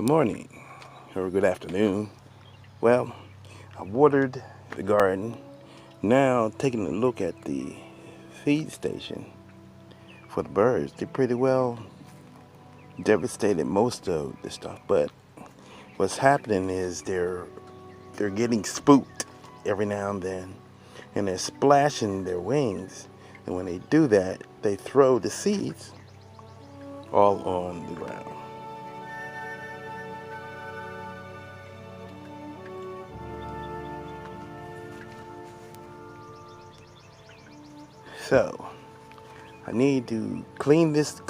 Good morning, or good afternoon. Well, I watered the garden. Now, taking a look at the feed station for the birds, they pretty well devastated most of the stuff. But what's happening is they're getting spooked every now and then, and they're splashing their wings. And when they do that, they throw the seeds all on the ground. So I need to clean this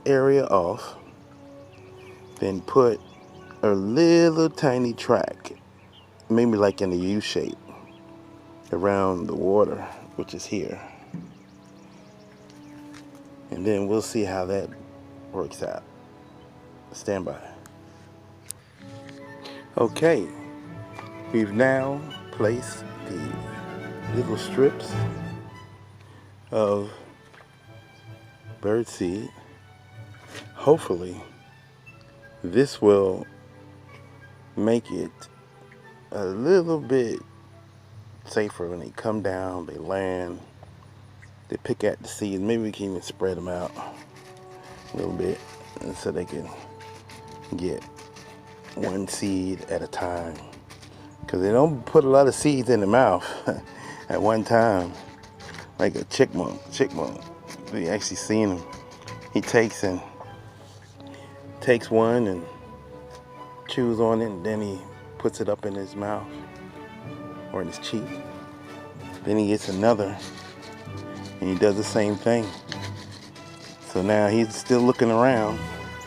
area off, then put a little tiny track, maybe like in a U shape, around the water, which is here. And then we'll see how that works out. Stand by. Okay, we've now placed the little strips of bird seed. Hopefully this will make it a little bit safer when they come down, they land, they pick at the seeds. Maybe we can even spread them out a little bit so they can get one seed at a time, because they don't put a lot of seeds in the mouth at one time, like a chickmunk. We actually seen him. He takes one and chews on it, and then he puts it up in his mouth or in his cheek. Then he gets another and he does the same thing. So now he's still looking around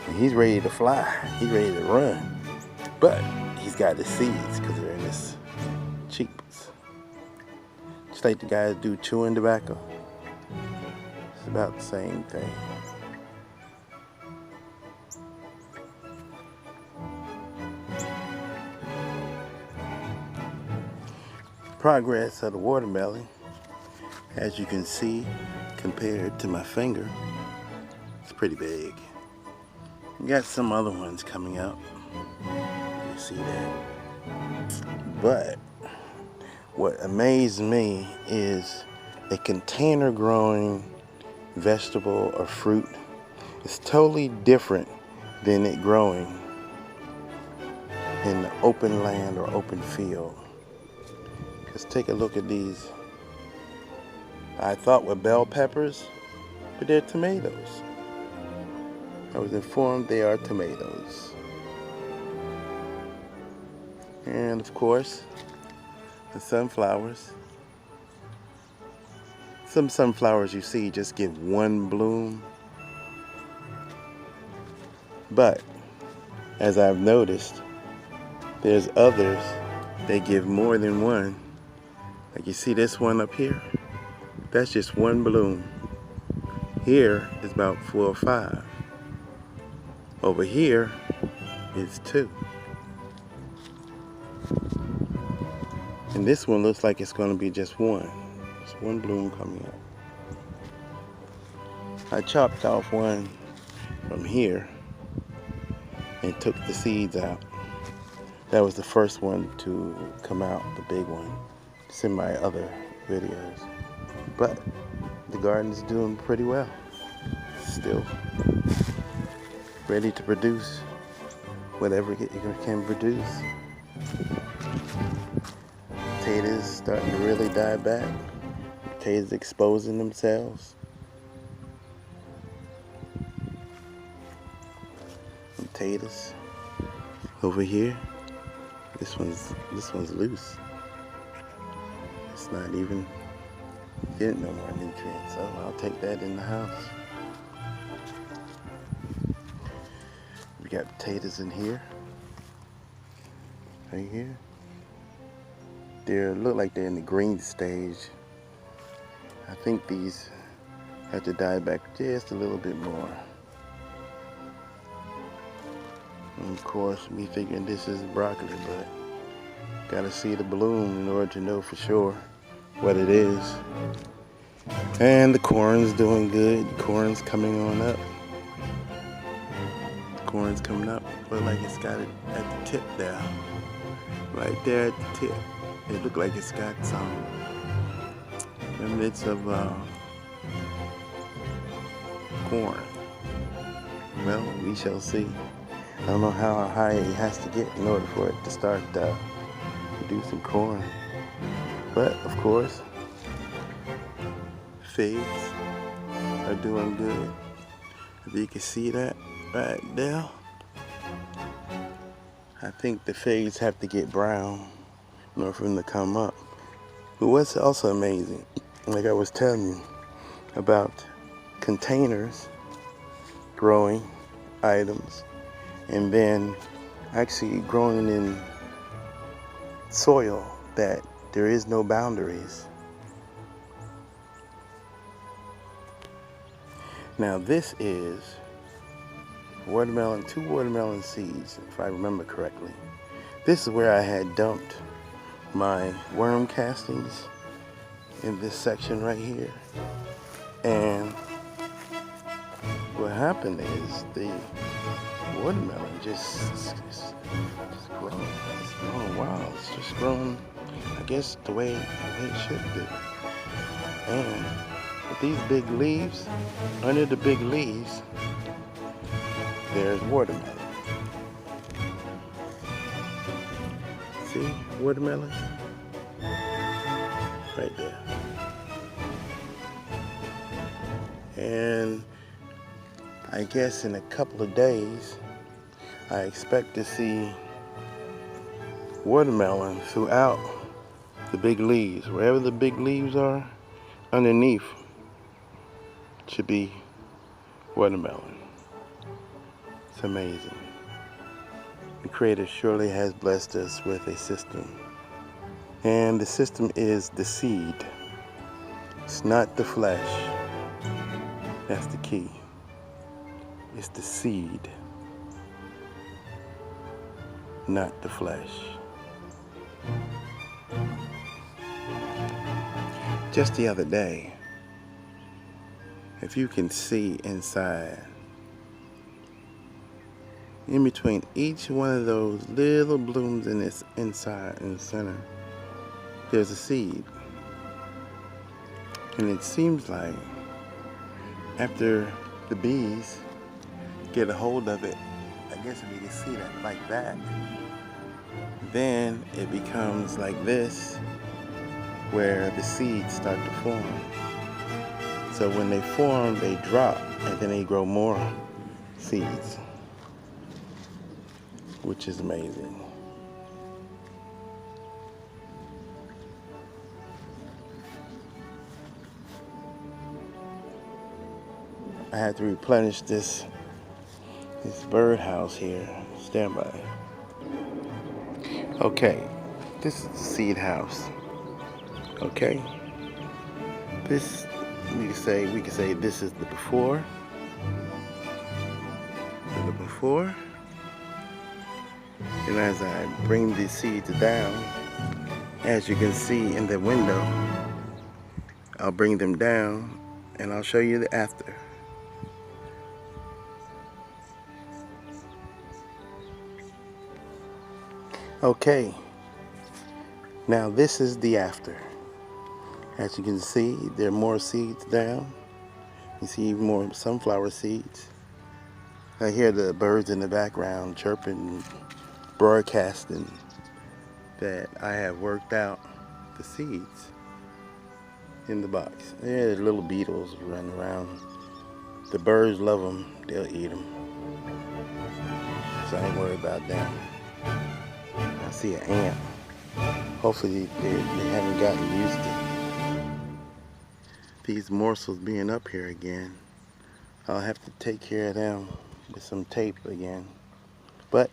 and he's ready to fly. He's ready to run. But he's got the seeds because they're in his cheeks. Just like the guys do chewing tobacco. It's about the same thing. Progress of the watermelon, as you can see, compared to my finger, it's pretty big. We got some other ones coming up. You see that? But what amazed me is a container growing vegetable or fruit is totally different than it growing in the open land or open field. Let's take a look at these. I thought were bell peppers, but they're tomatoes. I was informed they are tomatoes. And of course, the sunflowers. Some sunflowers you see just give one bloom. But as I've noticed, there's others that give more than one. Like you see this one up here, that's just one bloom. Here is about 4 or 5. Over here is 2. And this one looks like it's going to be just one. Just one bloom coming up. I chopped off one from here and took the seeds out. That was the first one to come out, the big one. It's in my other videos. But the garden is doing pretty well. Still ready to produce whatever it can produce. Potatoes starting to really die back. Potatoes exposing themselves. Potatoes over here. This one's loose. It's not even getting no more nutrients, so I'll take that in the house. We got potatoes in here, right here. They look like they're in the green stage. I think these have to die back just a little bit more. And of course, me thinking this is broccoli, but gotta see the bloom in order to know for sure what it is. And the corn's doing good. The corn's coming on up. corn's coming up. Look like it's got it at the tip there. Right there at the tip. It look like it's got some remnants of corn. Well, we shall see. I don't know how high it has to get in order for it to start producing corn. But, of course, figs are doing good. If you can see that right there. I think the figs have to get brown in order for them to come up. But what's also amazing, like I was telling you about containers growing items and then actually growing in soil that there is no boundaries. Now this is watermelon, 2 watermelon seeds, if I remember correctly. This is where I had dumped my worm castings in this section right here. And what happened is the watermelon just grown. It's growing wild. It's just growing, I guess, the way it should do. And with these big leaves, under the big leaves, there's watermelon. See, watermelon? Right there. And I guess in a couple of days, I expect to see watermelon throughout the big leaves. Wherever the big leaves are, underneath should be watermelon. It's amazing. The Creator surely has blessed us with a system. And the system is the seed. It's not the flesh. That's the key. It's the seed, not the flesh. Just the other day, if you can see inside, in between each one of those little blooms in this inside, in the center, there's a seed. And it seems like after the bees get a hold of it, I guess if you can see that like that, then it becomes like this, where the seeds start to form. So when they form, they drop, and then they grow more seeds, which is amazing. I had to replenish this birdhouse here. Stand by. Okay, this is the seed house. Okay, this we can say this is the before. The before, and as I bring these seeds down, as you can see in the window, I'll bring them down, and I'll show you the after. Okay, now this is the after. As you can see, there are more seeds down. You see even more sunflower seeds. I hear the birds in the background chirping, broadcasting that I have worked out the seeds in the box. Yeah, there's little beetles running around. The birds love them, they'll eat them. So I ain't worried about them. I see an ant. Hopefully they haven't gotten used to these morsels being up here again. I'll have to take care of them with some tape again. But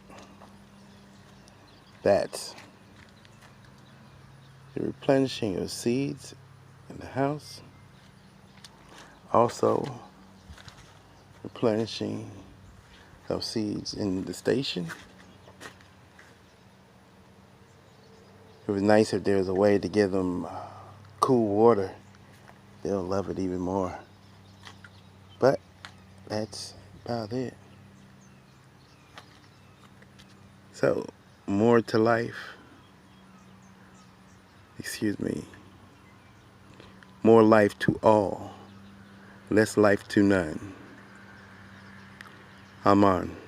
that's the replenishing of seeds in the house. Also replenishing of seeds in the station. It was nice if there was a way to give them cool water. They'll love it even more. But that's about it. So, more to life, excuse me, more life to all, less life to none. Aman.